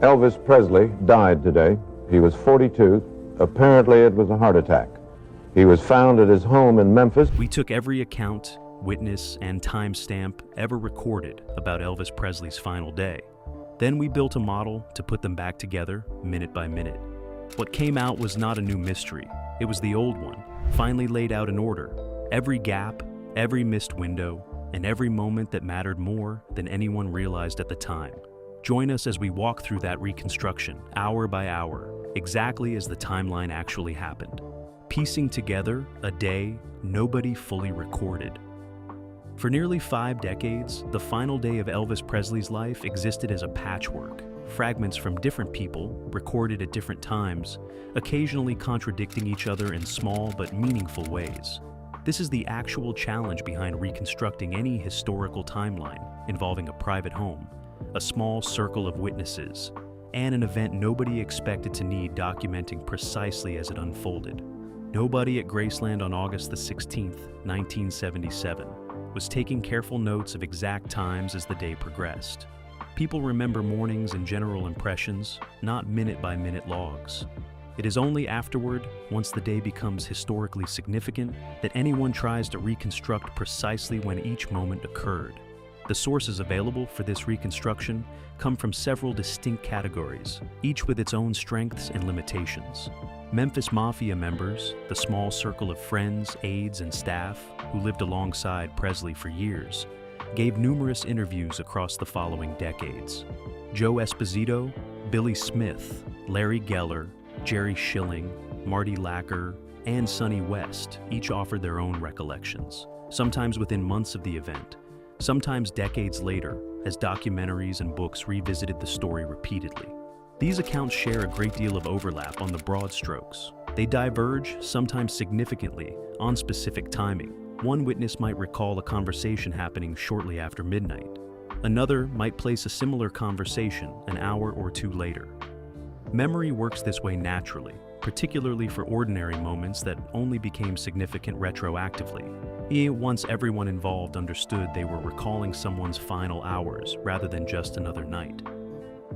Elvis Presley died today. He was 42. Apparently it was a heart attack. He was found at his home in Memphis. We took every account, witness, and timestamp ever recorded about Elvis Presley's final day. Then we built a model to put them back together, minute by minute. What came out was not a new mystery. It was the old one, finally laid out in order. Every gap, every missed window, and every moment that mattered more than anyone realized at the time. Join us as we walk through that reconstruction, hour by hour, exactly as the timeline actually happened, piecing together a day nobody fully recorded. For nearly 5 decades, the final day of Elvis Presley's life existed as a patchwork, fragments from different people, recorded at different times, occasionally contradicting each other in small but meaningful ways. This is the actual challenge behind reconstructing any historical timeline involving a private home, a small circle of witnesses, and an event nobody expected to need documenting precisely as it unfolded. Nobody at Graceland on August the 16th, 1977, was taking careful notes of exact times as the day progressed. People remember mornings and general impressions, not minute-by-minute logs. It is only afterward, once the day becomes historically significant, that anyone tries to reconstruct precisely when each moment occurred. The sources available for this reconstruction come from several distinct categories, each with its own strengths and limitations. Memphis Mafia members, the small circle of friends, aides, and staff who lived alongside Presley for years, gave numerous interviews across the following decades. Joe Esposito, Billy Smith, Larry Geller, Jerry Schilling, Marty Lacker, and Sonny West each offered their own recollections, sometimes within months of the event, sometimes decades later, as documentaries and books revisited the story repeatedly. These accounts share a great deal of overlap on the broad strokes. They diverge, sometimes significantly, on specific timing. One witness might recall a conversation happening shortly after midnight. Another might place a similar conversation an hour or two later. Memory works this way naturally, particularly for ordinary moments that only became significant retroactively. Once everyone involved understood they were recalling someone's final hours rather than just another night.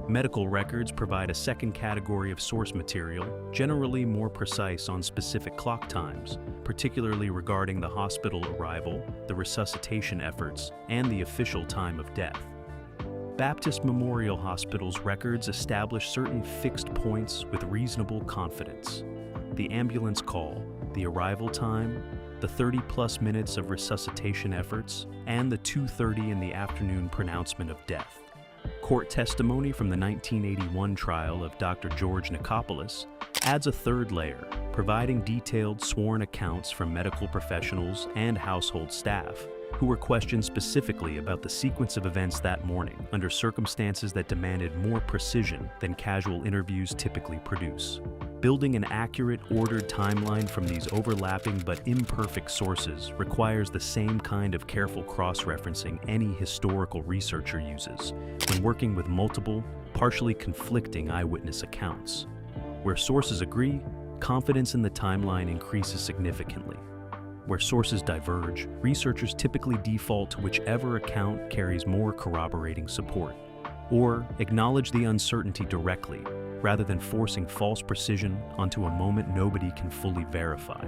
Medical records provide a second category of source material, generally more precise on specific clock times, particularly regarding the hospital arrival, the resuscitation efforts, and the official time of death. Baptist Memorial Hospital's records establish certain fixed points with reasonable confidence. The ambulance call, the arrival time, the 30-plus minutes of resuscitation efforts, and the 2:30 in the afternoon pronouncement of death. Court testimony from the 1981 trial of Dr. George Nicopolis adds a third layer, providing detailed sworn accounts from medical professionals and household staff who were questioned specifically about the sequence of events that morning under circumstances that demanded more precision than casual interviews typically produce. Building an accurate, ordered timeline from these overlapping but imperfect sources requires the same kind of careful cross-referencing any historical researcher uses when working with multiple, partially conflicting eyewitness accounts. Where sources agree, confidence in the timeline increases significantly. Where sources diverge, researchers typically default to whichever account carries more corroborating support, or acknowledge the uncertainty directly, rather than forcing false precision onto a moment nobody can fully verify.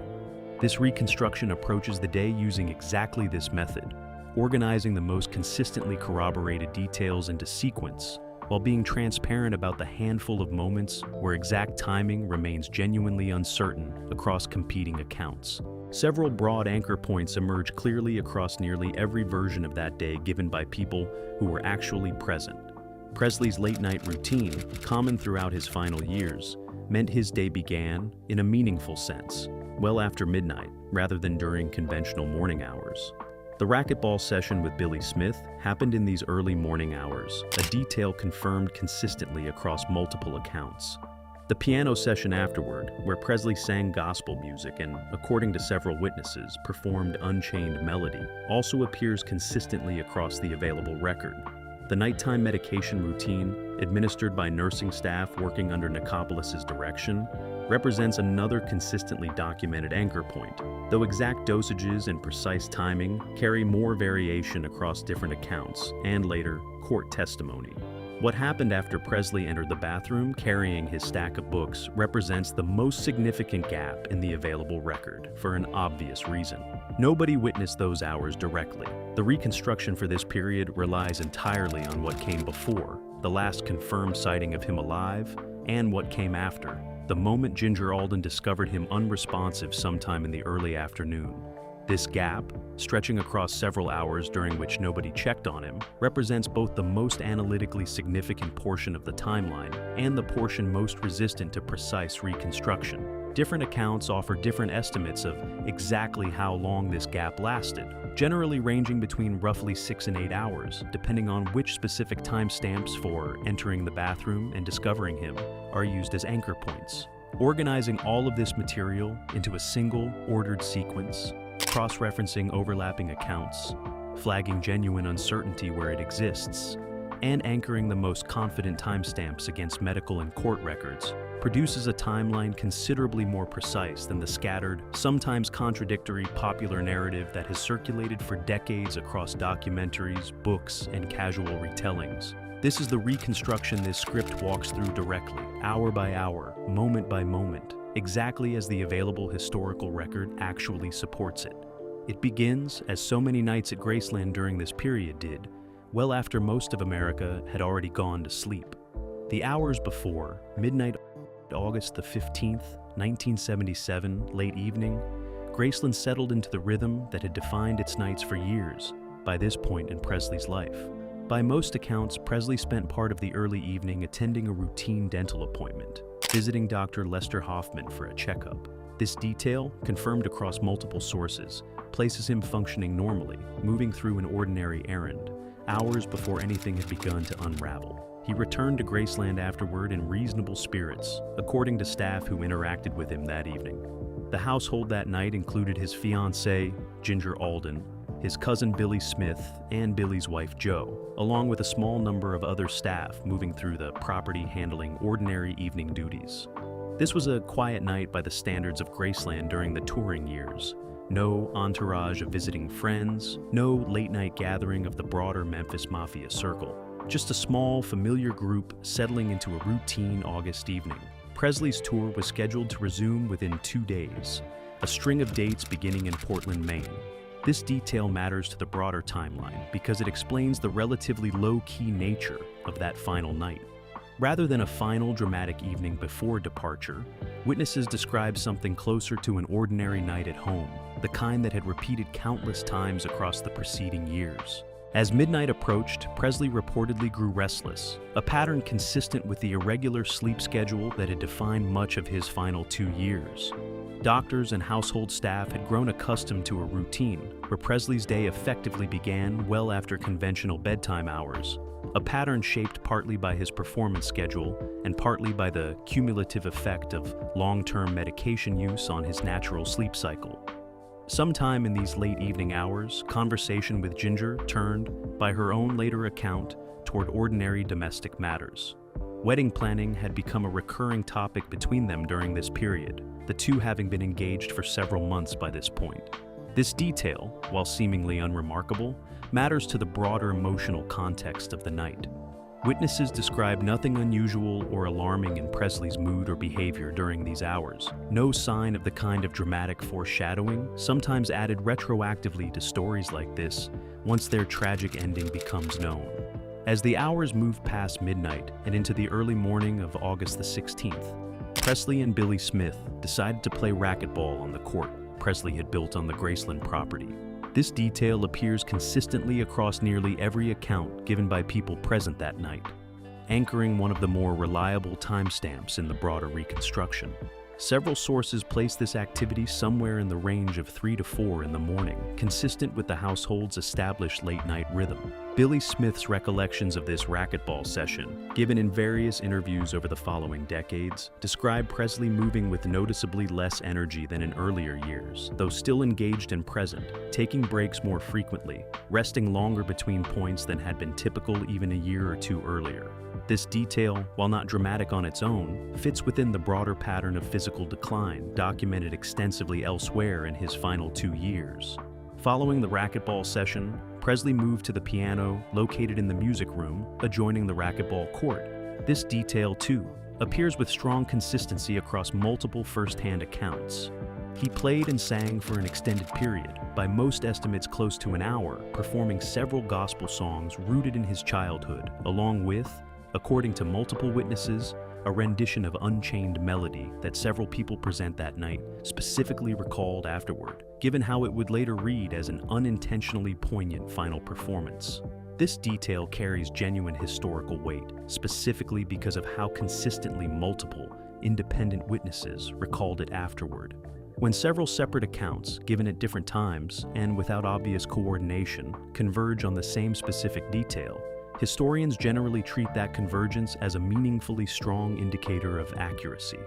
This reconstruction approaches the day using exactly this method, organizing the most consistently corroborated details into sequence, while being transparent about the handful of moments where exact timing remains genuinely uncertain across competing accounts. Several broad anchor points emerge clearly across nearly every version of that day given by people who were actually present. Presley's late-night routine, common throughout his final years, meant his day began, in a meaningful sense, well after midnight, rather than during conventional morning hours. The racquetball session with Billy Smith happened in these early morning hours, a detail confirmed consistently across multiple accounts. The piano session afterward, where Presley sang gospel music and, according to several witnesses, performed Unchained Melody, also appears consistently across the available record. The nighttime medication routine, administered by nursing staff working under Nicopolis's direction, represents another consistently documented anchor point, though exact dosages and precise timing carry more variation across different accounts and later court testimony. What happened after Presley entered the bathroom carrying his stack of books represents the most significant gap in the available record, for an obvious reason. Nobody witnessed those hours directly. The reconstruction for this period relies entirely on what came before, the last confirmed sighting of him alive, and what came after, the moment Ginger Alden discovered him unresponsive sometime in the early afternoon. This gap, stretching across several hours during which nobody checked on him, represents both the most analytically significant portion of the timeline and the portion most resistant to precise reconstruction. Different accounts offer different estimates of exactly how long this gap lasted, generally ranging between roughly 6 and 8 hours, depending on which specific timestamps for entering the bathroom and discovering him are used as anchor points. Organizing all of this material into a single, ordered sequence, cross-referencing overlapping accounts, flagging genuine uncertainty where it exists, and anchoring the most confident timestamps against medical and court records produces a timeline considerably more precise than the scattered, sometimes contradictory popular narrative that has circulated for decades across documentaries, books, and casual retellings. This is the reconstruction this script walks through directly, hour by hour, moment by moment, exactly as the available historical record actually supports it. It begins, as so many nights at Graceland during this period did, well after most of America had already gone to sleep. The hours before, midnight August the 15th, 1977, late evening, Graceland settled into the rhythm that had defined its nights for years, by this point in Presley's life. By most accounts, Presley spent part of the early evening attending a routine dental appointment, visiting Dr. Lester Hoffman for a checkup. This detail, confirmed across multiple sources, places him functioning normally, moving through an ordinary errand, hours before anything had begun to unravel. He returned to Graceland afterward in reasonable spirits, according to staff who interacted with him that evening. The household that night included his fiancée, Ginger Alden, his cousin Billy Smith, and Billy's wife Jo, along with a small number of other staff moving through the property handling ordinary evening duties. This was a quiet night by the standards of Graceland during the touring years. No entourage of visiting friends, no late-night gathering of the broader Memphis Mafia circle. Just a small, familiar group settling into a routine August evening. Presley's tour was scheduled to resume within 2 days, a string of dates beginning in Portland, Maine. This detail matters to the broader timeline because it explains the relatively low-key nature of that final night. Rather than a final dramatic evening before departure, witnesses describe something closer to an ordinary night at home, the kind that had repeated countless times across the preceding years. As midnight approached, Presley reportedly grew restless, a pattern consistent with the irregular sleep schedule that had defined much of his final 2 years. Doctors and household staff had grown accustomed to a routine where Presley's day effectively began well after conventional bedtime hours, a pattern shaped partly by his performance schedule and partly by the cumulative effect of long-term medication use on his natural sleep cycle. Sometime in these late evening hours, conversation with Ginger turned, by her own later account, toward ordinary domestic matters. Wedding planning had become a recurring topic between them during this period, the two having been engaged for several months by this point. This detail, while seemingly unremarkable, matters to the broader emotional context of the night. Witnesses describe nothing unusual or alarming in Presley's mood or behavior during these hours. No sign of the kind of dramatic foreshadowing, sometimes added retroactively to stories like this, once their tragic ending becomes known. As the hours moved past midnight and into the early morning of August the 16th, Presley and Billy Smith decided to play racquetball on the court Presley had built on the Graceland property. This detail appears consistently across nearly every account given by people present that night, anchoring one of the more reliable timestamps in the broader reconstruction. Several sources place this activity somewhere in the range of 3 to 4 in the morning, consistent with the household's established late-night rhythm. Billy Smith's recollections of this racquetball session, given in various interviews over the following decades, describe Presley moving with noticeably less energy than in earlier years, though still engaged and present, taking breaks more frequently, resting longer between points than had been typical even a year or two earlier. This detail, while not dramatic on its own, fits within the broader pattern of physical decline documented extensively elsewhere in his final 2 years. Following the racquetball session, Presley moved to the piano located in the music room adjoining the racquetball court. This detail, too, appears with strong consistency across multiple first-hand accounts. He played and sang for an extended period, by most estimates close to an hour, performing several gospel songs rooted in his childhood, along with, according to multiple witnesses, a rendition of Unchained Melody that several people present that night specifically recalled afterward, given how it would later read as an unintentionally poignant final performance. This detail carries genuine historical weight, specifically because of how consistently multiple, independent witnesses recalled it afterward. When several separate accounts, given at different times and without obvious coordination, converge on the same specific detail, historians generally treat that convergence as a meaningfully strong indicator of accuracy,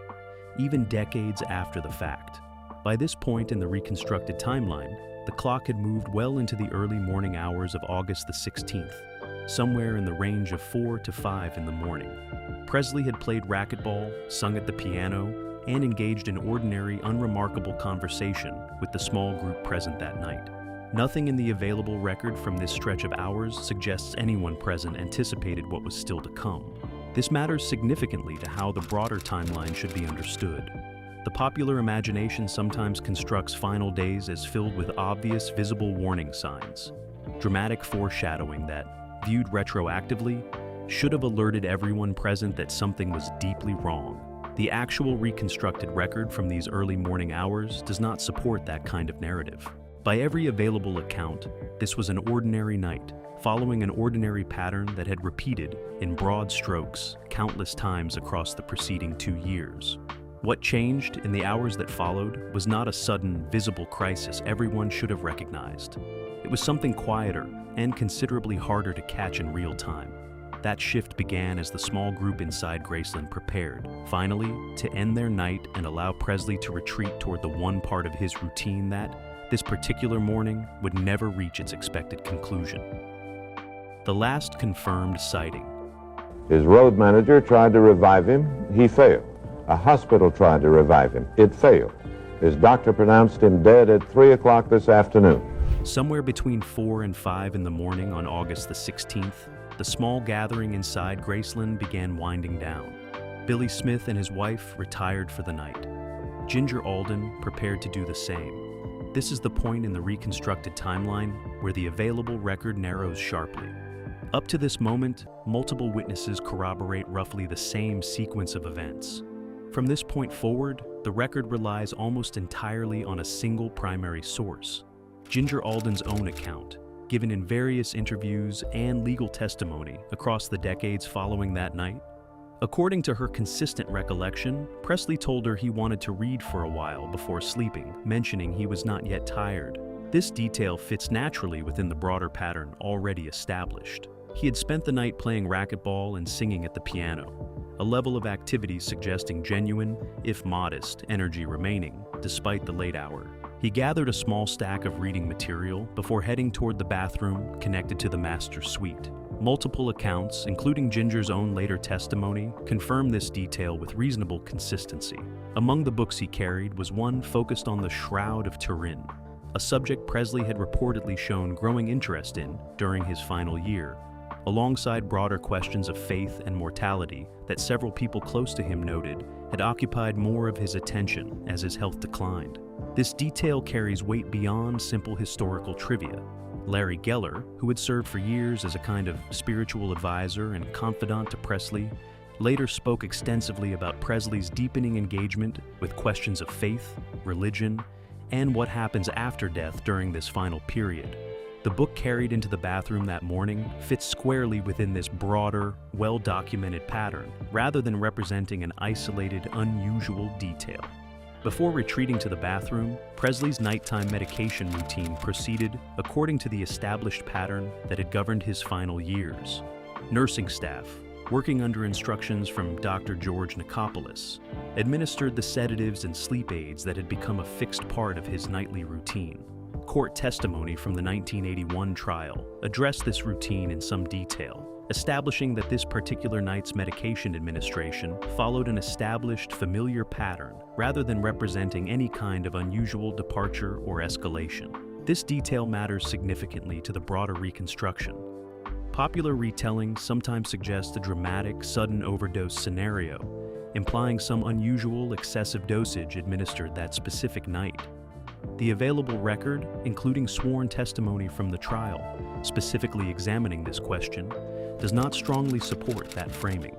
even decades after the fact. By this point in the reconstructed timeline, the clock had moved well into the early morning hours of August the 16th, somewhere in the range of 4 to 5 in the morning. Presley had played racquetball, sung at the piano, and engaged in ordinary, unremarkable conversation with the small group present that night. Nothing in the available record from this stretch of hours suggests anyone present anticipated what was still to come. This matters significantly to how the broader timeline should be understood. The popular imagination sometimes constructs final days as filled with obvious, visible warning signs, dramatic foreshadowing that, viewed retroactively, should have alerted everyone present that something was deeply wrong. The actual reconstructed record from these early morning hours does not support that kind of narrative. By every available account, this was an ordinary night, following an ordinary pattern that had repeated, in broad strokes, countless times across the preceding 2 years. What changed in the hours that followed was not a sudden, visible crisis everyone should have recognized. It was something quieter and considerably harder to catch in real time. That shift began as the small group inside Graceland prepared, finally, to end their night and allow Presley to retreat toward the one part of his routine that, this particular morning, would never reach its expected conclusion. The last confirmed sighting. His road manager tried to revive him. He failed. A hospital tried to revive him. It failed. His doctor pronounced him dead at 3 o'clock this afternoon. Somewhere between 4 and 5 in the morning on August the 16th, the small gathering inside Graceland began winding down. Billy Smith and his wife retired for the night. Ginger Alden prepared to do the same. This is the point in the reconstructed timeline where the available record narrows sharply. Up to this moment, multiple witnesses corroborate roughly the same sequence of events. From this point forward, the record relies almost entirely on a single primary source, Ginger Alden's own account, given in various interviews and legal testimony across the decades following that night. According to her consistent recollection, Presley told her he wanted to read for a while before sleeping, mentioning he was not yet tired. This detail fits naturally within the broader pattern already established. He had spent the night playing racquetball and singing at the piano, a level of activity suggesting genuine, if modest, energy remaining, despite the late hour. He gathered a small stack of reading material before heading toward the bathroom connected to the master suite. Multiple accounts, including Ginger's own later testimony, confirm this detail with reasonable consistency. Among the books he carried was one focused on the Shroud of Turin, a subject Presley had reportedly shown growing interest in during his final year, alongside broader questions of faith and mortality that several people close to him noted had occupied more of his attention as his health declined. This detail carries weight beyond simple historical trivia. Larry Geller, who had served for years as a kind of spiritual advisor and confidant to Presley, later spoke extensively about Presley's deepening engagement with questions of faith, religion, and what happens after death during this final period. The book carried into the bathroom that morning fits squarely within this broader, well-documented pattern, rather than representing an isolated, unusual detail. Before retreating to the bathroom, Presley's nighttime medication routine proceeded according to the established pattern that had governed his final years. Nursing staff, working under instructions from Dr. George Nikopoulos, administered the sedatives and sleep aids that had become a fixed part of his nightly routine. Court testimony from the 1981 trial addressed this routine in some detail, establishing that this particular night's medication administration followed an established, familiar pattern rather than representing any kind of unusual departure or escalation. This detail matters significantly to the broader reconstruction. Popular retelling sometimes suggests a dramatic, sudden overdose scenario, implying some unusual, excessive dosage administered that specific night. The available record, including sworn testimony from the trial, specifically examining this question, does not strongly support that framing.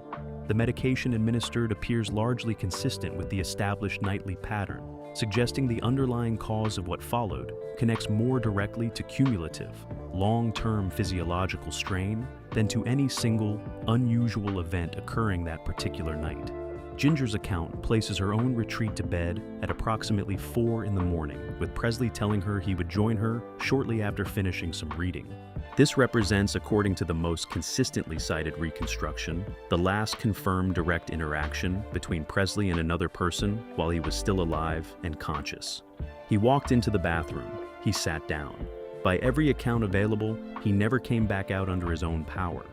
The medication administered appears largely consistent with the established nightly pattern, suggesting the underlying cause of what followed connects more directly to cumulative, long-term physiological strain than to any single, unusual event occurring that particular night. Ginger's account places her own retreat to bed at approximately 4 in the morning, with Presley telling her he would join her shortly after finishing some reading. This represents, according to the most consistently cited reconstruction, the last confirmed direct interaction between Presley and another person while he was still alive and conscious. He walked into the bathroom. He sat down. By every account available, he never came back out under his own power.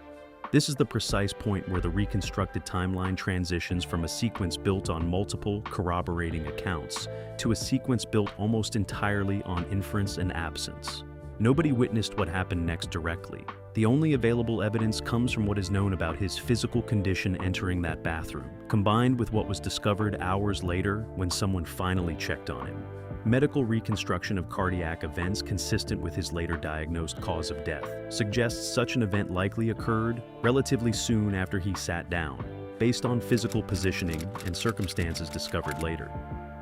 This is the precise point where the reconstructed timeline transitions from a sequence built on multiple corroborating accounts to a sequence built almost entirely on inference and absence. Nobody witnessed what happened next directly. The only available evidence comes from what is known about his physical condition entering that bathroom, combined with what was discovered hours later when someone finally checked on him. Medical reconstruction of cardiac events consistent with his later diagnosed cause of death suggests such an event likely occurred relatively soon after he sat down, based on physical positioning and circumstances discovered later.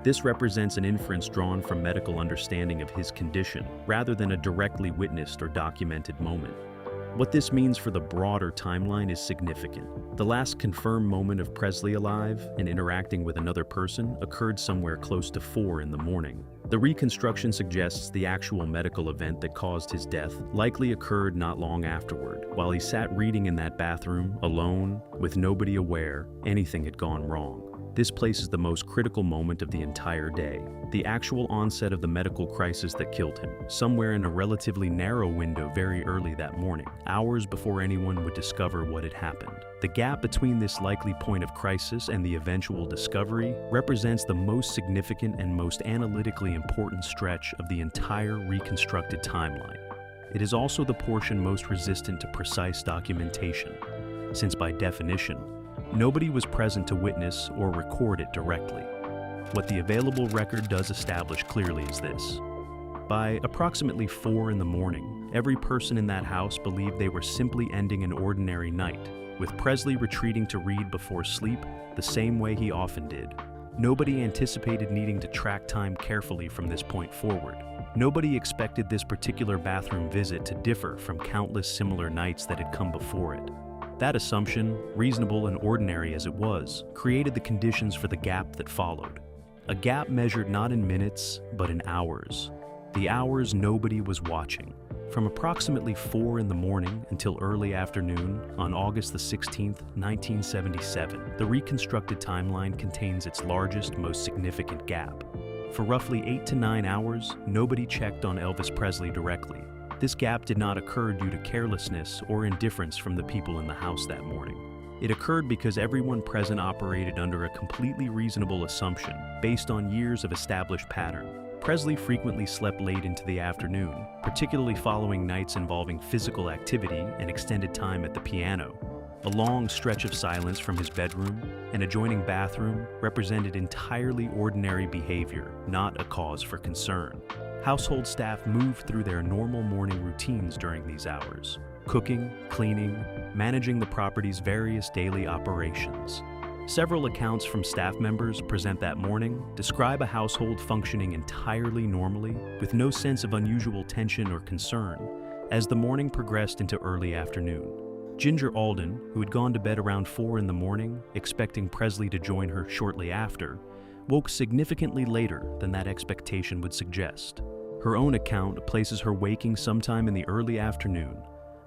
This represents an inference drawn from medical understanding of his condition, rather than a directly witnessed or documented moment. What this means for the broader timeline is significant. The last confirmed moment of Presley alive and interacting with another person occurred somewhere close to 4 in the morning. The reconstruction suggests the actual medical event that caused his death likely occurred not long afterward, while he sat reading in that bathroom, alone, with nobody aware anything had gone wrong. This places the most critical moment of the entire day, the actual onset of the medical crisis that killed him, somewhere in a relatively narrow window very early that morning, hours before anyone would discover what had happened. The gap between this likely point of crisis and the eventual discovery represents the most significant and most analytically important stretch of the entire reconstructed timeline. It is also the portion most resistant to precise documentation, since by definition, nobody was present to witness or record it directly. What the available record does establish clearly is this. By approximately 4 in the morning, every person in that house believed they were simply ending an ordinary night, with Presley retreating to read before sleep the same way he often did. Nobody anticipated needing to track time carefully from this point forward. Nobody expected this particular bathroom visit to differ from countless similar nights that had come before it. That assumption, reasonable and ordinary as it was, created the conditions for the gap that followed. A gap measured not in minutes, but in hours. The hours nobody was watching. From approximately 4 in the morning until early afternoon on August the 16th, 1977, the reconstructed timeline contains its largest, most significant gap. For roughly 8 to 9 hours, nobody checked on Elvis Presley directly. This gap did not occur due to carelessness or indifference from the people in the house that morning. It occurred because everyone present operated under a completely reasonable assumption based on years of established pattern. Presley frequently slept late into the afternoon, particularly following nights involving physical activity and extended time at the piano. A long stretch of silence from his bedroom and adjoining bathroom represented entirely ordinary behavior, not a cause for concern. Household staff moved through their normal morning routines during these hours, cooking, cleaning, managing the property's various daily operations. Several accounts from staff members present that morning describe a household functioning entirely normally, with no sense of unusual tension or concern, as the morning progressed into early afternoon. Ginger Alden, who had gone to bed around 4 in the morning, expecting Presley to join her shortly after, woke significantly later than that expectation would suggest. Her own account places her waking sometime in the early afternoon,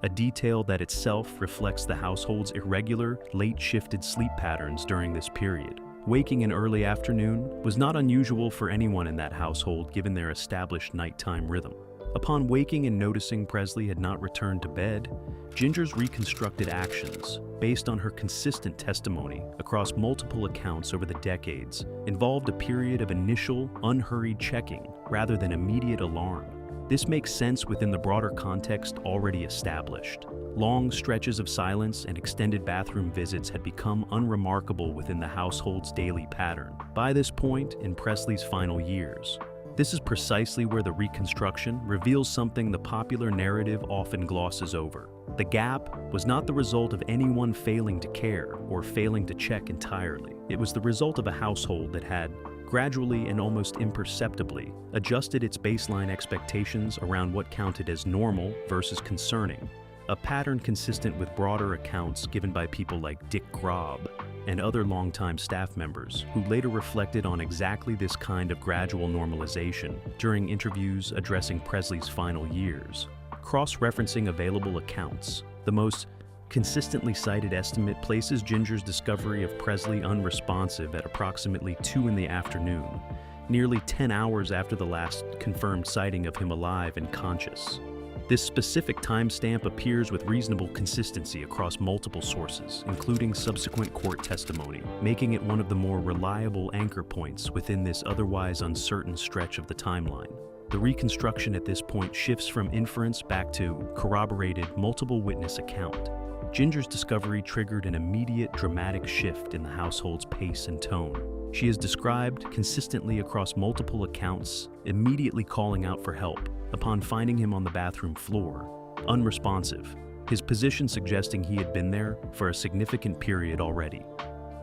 a detail that itself reflects the household's irregular, late-shifted sleep patterns during this period. Waking in early afternoon was not unusual for anyone in that household given their established nighttime rhythm. Upon waking and noticing Presley had not returned to bed, Ginger's reconstructed actions, based on her consistent testimony across multiple accounts over the decades, involved a period of initial, unhurried checking rather than immediate alarm. This makes sense within the broader context already established. Long stretches of silence and extended bathroom visits had become unremarkable within the household's daily pattern by this point in Presley's final years. This is precisely where the reconstruction reveals something the popular narrative often glosses over. The gap was not the result of anyone failing to care or failing to check entirely. It was the result of a household that had, gradually and almost imperceptibly, adjusted its baseline expectations around what counted as normal versus concerning, a pattern consistent with broader accounts given by people like Dick Grob and other longtime staff members who later reflected on exactly this kind of gradual normalization during interviews addressing Presley's final years. Cross-referencing available accounts, the most consistently cited estimate places Ginger's discovery of Presley unresponsive at approximately 2 in the afternoon, nearly 10 hours after the last confirmed sighting of him alive and conscious. This specific timestamp appears with reasonable consistency across multiple sources, including subsequent court testimony, making it one of the more reliable anchor points within this otherwise uncertain stretch of the timeline. The reconstruction at this point shifts from inference back to corroborated multiple witness account. Ginger's discovery triggered an immediate dramatic shift in the household's pace and tone. She is described consistently across multiple accounts, immediately calling out for help upon finding him on the bathroom floor, unresponsive, his position suggesting he had been there for a significant period already.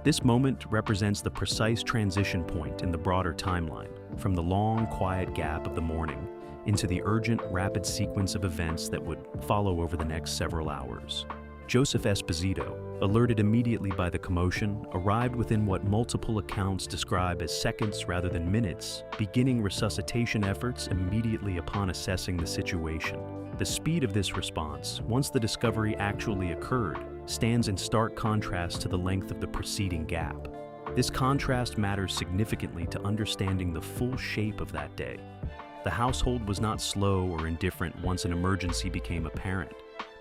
This moment represents the precise transition point in the broader timeline, from the long, quiet gap of the morning into the urgent, rapid sequence of events that would follow over the next several hours. Joseph Esposito, alerted immediately by the commotion, arrived within what multiple accounts describe as seconds rather than minutes, beginning resuscitation efforts immediately upon assessing the situation. The speed of this response, once the discovery actually occurred, stands in stark contrast to the length of the preceding gap. This contrast matters significantly to understanding the full shape of that day. The household was not slow or indifferent once an emergency became apparent.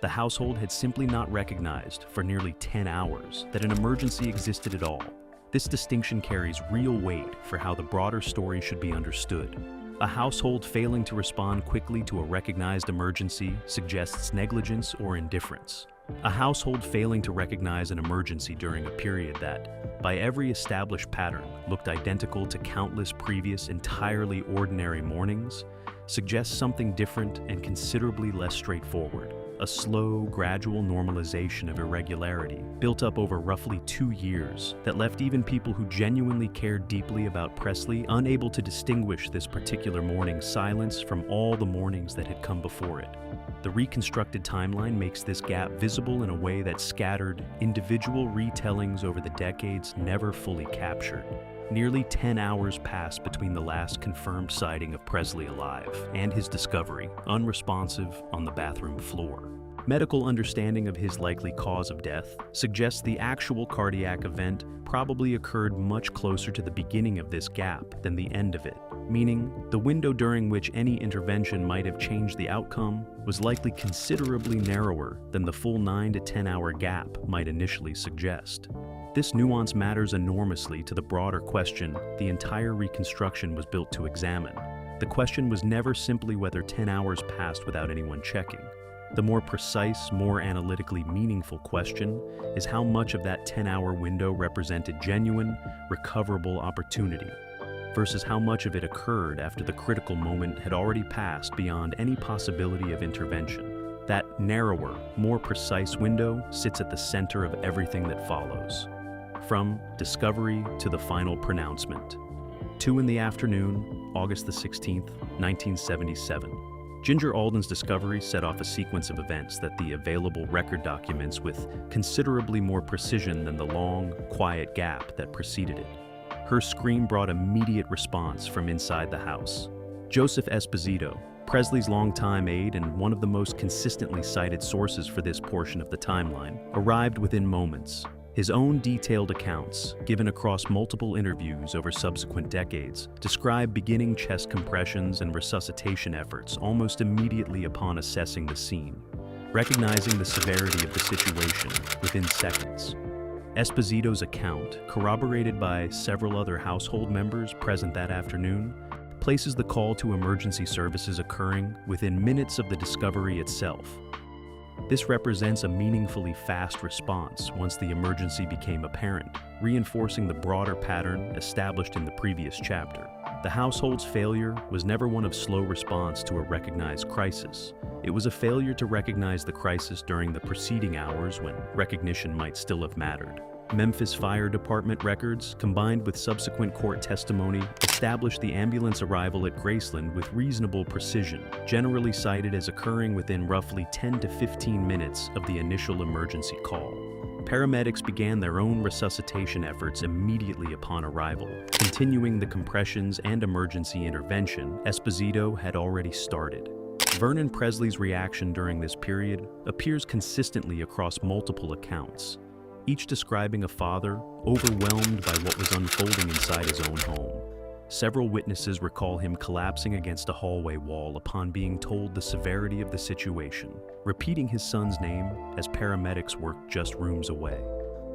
The household had simply not recognized for nearly 10 hours that an emergency existed at all. This distinction carries real weight for how the broader story should be understood. A household failing to respond quickly to a recognized emergency suggests negligence or indifference. A household failing to recognize an emergency during a period that, by every established pattern, looked identical to countless previous entirely ordinary mornings, suggests something different and considerably less straightforward. A slow, gradual normalization of irregularity built up over roughly 2 years that left even people who genuinely cared deeply about Presley unable to distinguish this particular morning's silence from all the mornings that had come before it. The reconstructed timeline makes this gap visible in a way that scattered, individual retellings over the decades never fully captured. Nearly 10 hours passed between the last confirmed sighting of Presley alive and his discovery, unresponsive, on the bathroom floor. Medical understanding of his likely cause of death suggests the actual cardiac event probably occurred much closer to the beginning of this gap than the end of it, meaning the window during which any intervention might have changed the outcome was likely considerably narrower than the full 9 to 10 hour gap might initially suggest. This nuance matters enormously to the broader question the entire reconstruction was built to examine. The question was never simply whether 10 hours passed without anyone checking. The more precise, more analytically meaningful question is how much of that 10-hour window represented genuine, recoverable opportunity, versus how much of it occurred after the critical moment had already passed beyond any possibility of intervention. That narrower, more precise window sits at the center of everything that follows. From discovery to the final pronouncement. 2 in the afternoon, August the 16th, 1977. Ginger Alden's discovery set off a sequence of events that the available record documents with considerably more precision than the long, quiet gap that preceded it. Her scream brought immediate response from inside the house. Joseph Esposito, Presley's longtime aide and one of the most consistently cited sources for this portion of the timeline, arrived within moments. His own detailed accounts, given across multiple interviews over subsequent decades, describe beginning chest compressions and resuscitation efforts almost immediately upon assessing the scene, recognizing the severity of the situation within seconds. Esposito's account, corroborated by several other household members present that afternoon, places the call to emergency services occurring within minutes of the discovery itself. This represents a meaningfully fast response once the emergency became apparent, reinforcing the broader pattern established in the previous chapter. The household's failure was never one of slow response to a recognized crisis. It was a failure to recognize the crisis during the preceding hours when recognition might still have mattered. Memphis Fire Department records, combined with subsequent court testimony, established the ambulance arrival at Graceland with reasonable precision, generally cited as occurring within roughly 10 to 15 minutes of the initial emergency call. Paramedics began their own resuscitation efforts immediately upon arrival, continuing the compressions and emergency intervention Esposito had already started. Vernon Presley's reaction during this period appears consistently across multiple accounts, each describing a father overwhelmed by what was unfolding inside his own home. Several witnesses recall him collapsing against a hallway wall upon being told the severity of the situation, repeating his son's name as paramedics worked just rooms away.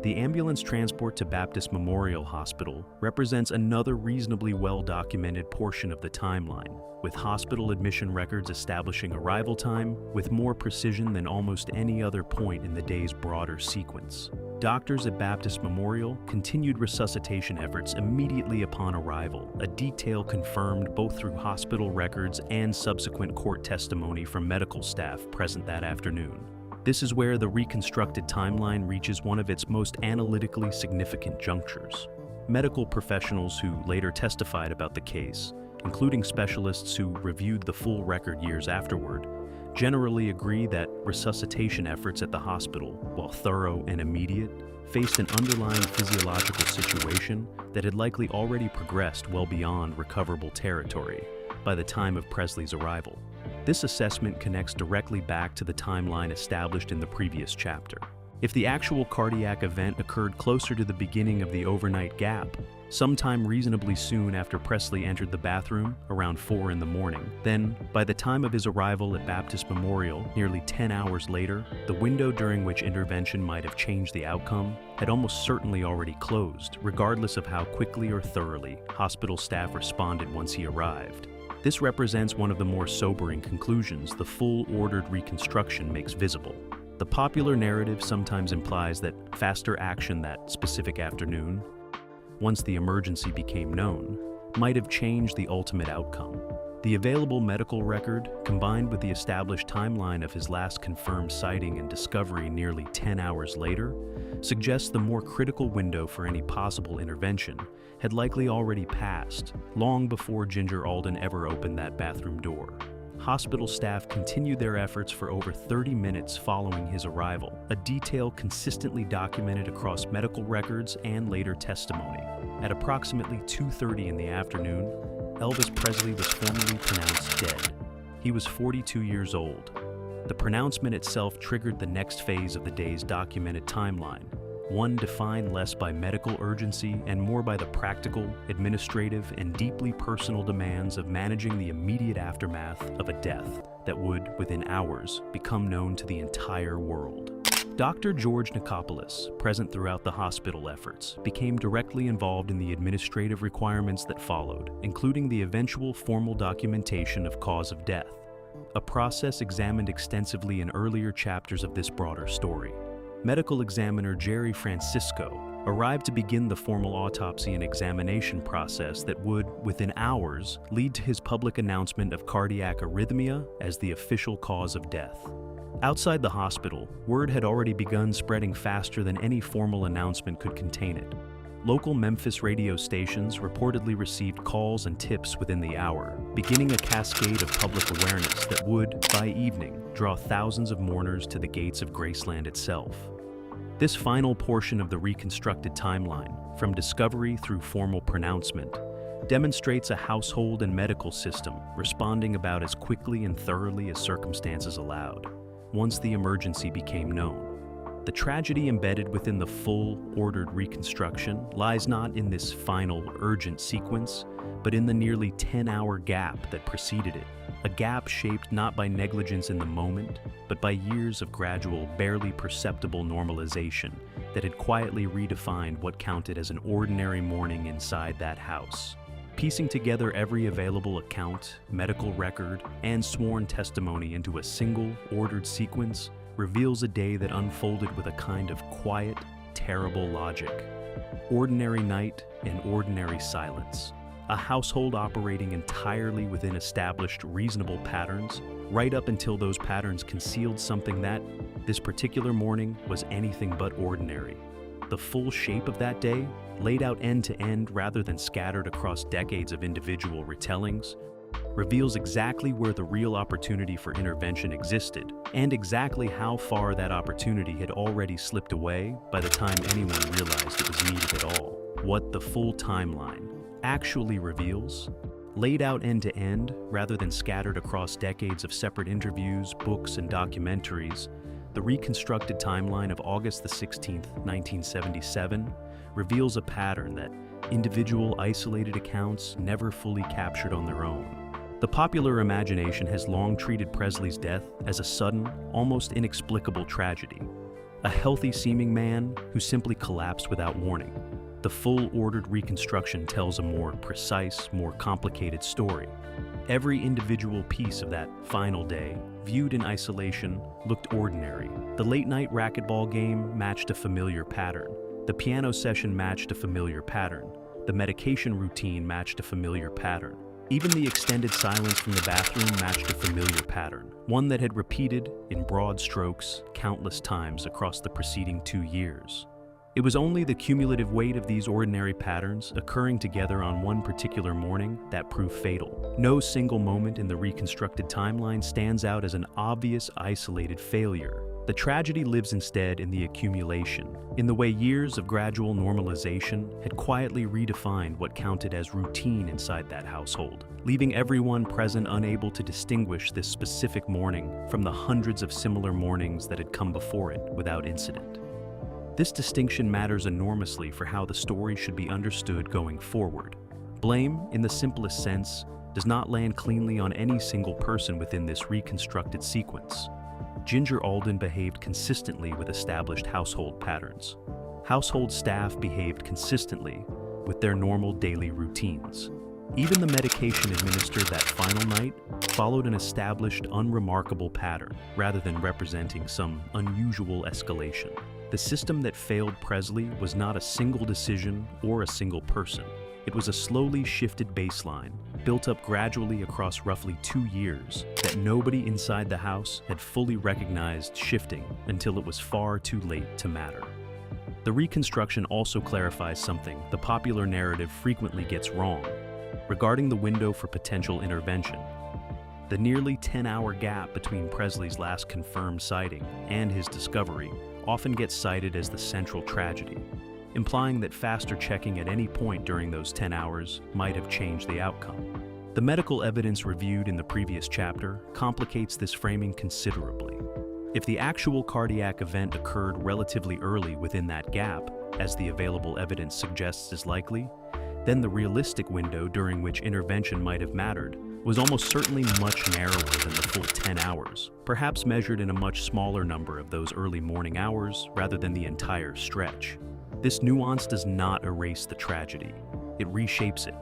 The ambulance transport to Baptist Memorial Hospital represents another reasonably well-documented portion of the timeline, with hospital admission records establishing arrival time with more precision than almost any other point in the day's broader sequence. Doctors at Baptist Memorial continued resuscitation efforts immediately upon arrival, a detail confirmed both through hospital records and subsequent court testimony from medical staff present that afternoon. This is where the reconstructed timeline reaches one of its most analytically significant junctures. Medical professionals who later testified about the case, including specialists who reviewed the full record years afterward, generally agree that resuscitation efforts at the hospital, while thorough and immediate, faced an underlying physiological situation that had likely already progressed well beyond recoverable territory by the time of Presley's arrival. This assessment connects directly back to the timeline established in the previous chapter. If the actual cardiac event occurred closer to the beginning of the overnight gap, sometime reasonably soon after Presley entered the bathroom, around 4 in the morning, then, by the time of his arrival at Baptist Memorial, nearly 10 hours later, the window during which intervention might have changed the outcome had almost certainly already closed, regardless of how quickly or thoroughly hospital staff responded once he arrived. This represents one of the more sobering conclusions the full ordered reconstruction makes visible. The popular narrative sometimes implies that faster action that specific afternoon, once the emergency became known, might have changed the ultimate outcome. The available medical record, combined with the established timeline of his last confirmed sighting and discovery nearly 10 hours later, suggests the more critical window for any possible intervention had likely already passed, long before Ginger Alden ever opened that bathroom door. Hospital staff continued their efforts for over 30 minutes following his arrival, a detail consistently documented across medical records and later testimony. At approximately 2:30 in the afternoon, Elvis Presley was formally pronounced dead. He was 42 years old. The pronouncement itself triggered the next phase of the day's documented timeline, one defined less by medical urgency and more by the practical, administrative, and deeply personal demands of managing the immediate aftermath of a death that would, within hours, become known to the entire world. Dr. George Nikopoulos, present throughout the hospital efforts, became directly involved in the administrative requirements that followed, including the eventual formal documentation of cause of death, a process examined extensively in earlier chapters of this broader story. Medical examiner Jerry Francisco arrived to begin the formal autopsy and examination process that would, within hours, lead to his public announcement of cardiac arrhythmia as the official cause of death. Outside the hospital, word had already begun spreading faster than any formal announcement could contain it. Local Memphis radio stations reportedly received calls and tips within the hour, beginning a cascade of public awareness that would, by evening, draw thousands of mourners to the gates of Graceland itself. This final portion of the reconstructed timeline, from discovery through formal pronouncement, demonstrates a household and medical system responding about as quickly and thoroughly as circumstances allowed, once the emergency became known. The tragedy embedded within the full, ordered reconstruction lies not in this final, urgent sequence, but in the nearly 10-hour gap that preceded it, a gap shaped not by negligence in the moment, but by years of gradual, barely perceptible normalization that had quietly redefined what counted as an ordinary morning inside that house. Piecing together every available account, medical record, and sworn testimony into a single, ordered sequence reveals a day that unfolded with a kind of quiet, terrible logic. Ordinary night and ordinary silence. A household operating entirely within established, reasonable patterns, right up until those patterns concealed something that, this particular morning, was anything but ordinary. The full shape of that day, laid out end to end rather than scattered across decades of individual retellings, reveals exactly where the real opportunity for intervention existed, and exactly how far that opportunity had already slipped away by the time anyone realized it was needed at all. What the full timeline actually reveals, laid out end to end rather than scattered across decades of separate interviews, books, and documentaries, the reconstructed timeline of August the 16th, 1977, reveals a pattern that individual isolated accounts never fully captured on their own. The popular imagination has long treated Presley's death as a sudden, almost inexplicable tragedy. A healthy-seeming man who simply collapsed without warning. The full ordered reconstruction tells a more precise, more complicated story. Every individual piece of that final day, viewed in isolation, looked ordinary. The late-night racquetball game matched a familiar pattern. The piano session matched a familiar pattern. The medication routine matched a familiar pattern. Even the extended silence from the bathroom matched a familiar pattern, one that had repeated, in broad strokes, countless times across the preceding 2 years. It was only the cumulative weight of these ordinary patterns occurring together on one particular morning that proved fatal. No single moment in the reconstructed timeline stands out as an obvious, isolated failure. The tragedy lives instead in the accumulation, in the way years of gradual normalization had quietly redefined what counted as routine inside that household, leaving everyone present unable to distinguish this specific morning from the hundreds of similar mornings that had come before it without incident. This distinction matters enormously for how the story should be understood going forward. Blame, in the simplest sense, does not land cleanly on any single person within this reconstructed sequence. Ginger Alden behaved consistently with established household patterns. Household staff behaved consistently with their normal daily routines. Even the medication administered that final night followed an established, unremarkable pattern, rather than representing some unusual escalation. The system that failed Presley was not a single decision or a single person. It was a slowly shifted baseline, built up gradually across roughly 2 years, that nobody inside the house had fully recognized shifting until it was far too late to matter. The reconstruction also clarifies something the popular narrative frequently gets wrong, regarding the window for potential intervention. The nearly 10-hour gap between Presley's last confirmed sighting and his discovery often gets cited as the central tragedy, implying that faster checking at any point during those 10 hours might have changed the outcome. The medical evidence reviewed in the previous chapter complicates this framing considerably. If the actual cardiac event occurred relatively early within that gap, as the available evidence suggests is likely, then the realistic window during which intervention might have mattered was almost certainly much narrower than the full 10 hours, perhaps measured in a much smaller number of those early morning hours rather than the entire stretch. This nuance does not erase the tragedy. It reshapes it.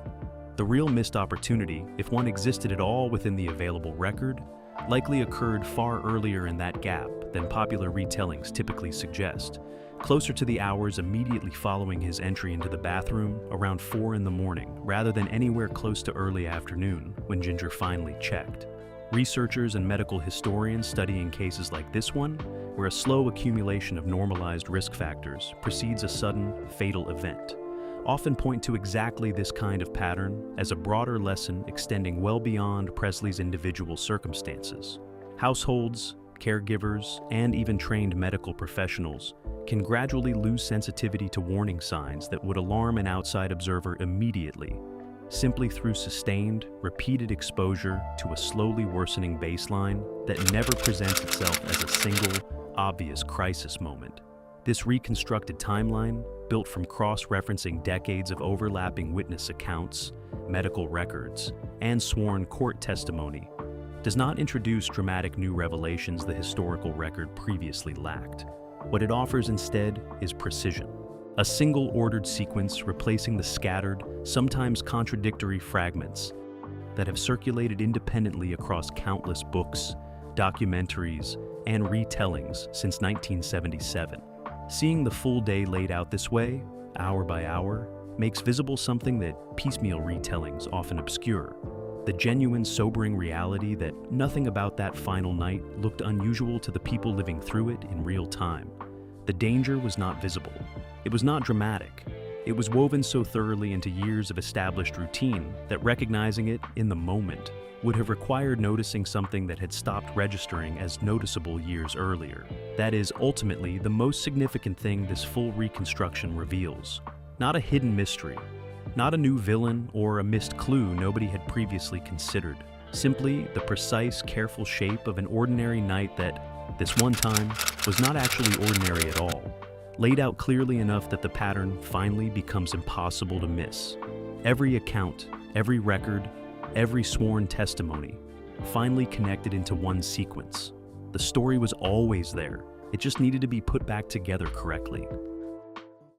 The real missed opportunity, if one existed at all within the available record, likely occurred far earlier in that gap than popular retellings typically suggest, closer to the hours immediately following his entry into the bathroom around 4 in the morning, rather than anywhere close to early afternoon when Ginger finally checked. Researchers and medical historians studying cases like this one, where a slow accumulation of normalized risk factors precedes a sudden, fatal event, often point to exactly this kind of pattern as a broader lesson extending well beyond Presley's individual circumstances. Households, caregivers, and even trained medical professionals can gradually lose sensitivity to warning signs that would alarm an outside observer immediately, simply through sustained, repeated exposure to a slowly worsening baseline that never presents itself as a single, obvious crisis moment. This reconstructed timeline, built from cross-referencing decades of overlapping witness accounts, medical records, and sworn court testimony, does not introduce dramatic new revelations the historical record previously lacked. What it offers instead is precision. A single ordered sequence replacing the scattered, sometimes contradictory fragments that have circulated independently across countless books, documentaries, and retellings since 1977. Seeing the full day laid out this way, hour by hour, makes visible something that piecemeal retellings often obscure: the genuine, sobering reality that nothing about that final night looked unusual to the people living through it in real time. The danger was not visible. It was not dramatic. It was woven so thoroughly into years of established routine that recognizing it in the moment would have required noticing something that had stopped registering as noticeable years earlier. That is ultimately the most significant thing this full reconstruction reveals. Not a hidden mystery, not a new villain or a missed clue nobody had previously considered. Simply the precise, careful shape of an ordinary night that, this one time, was not actually ordinary at all, laid out clearly enough that the pattern finally becomes impossible to miss. Every account, every record, every sworn testimony, finally connected into one sequence. The story was always there. It just needed to be put back together correctly.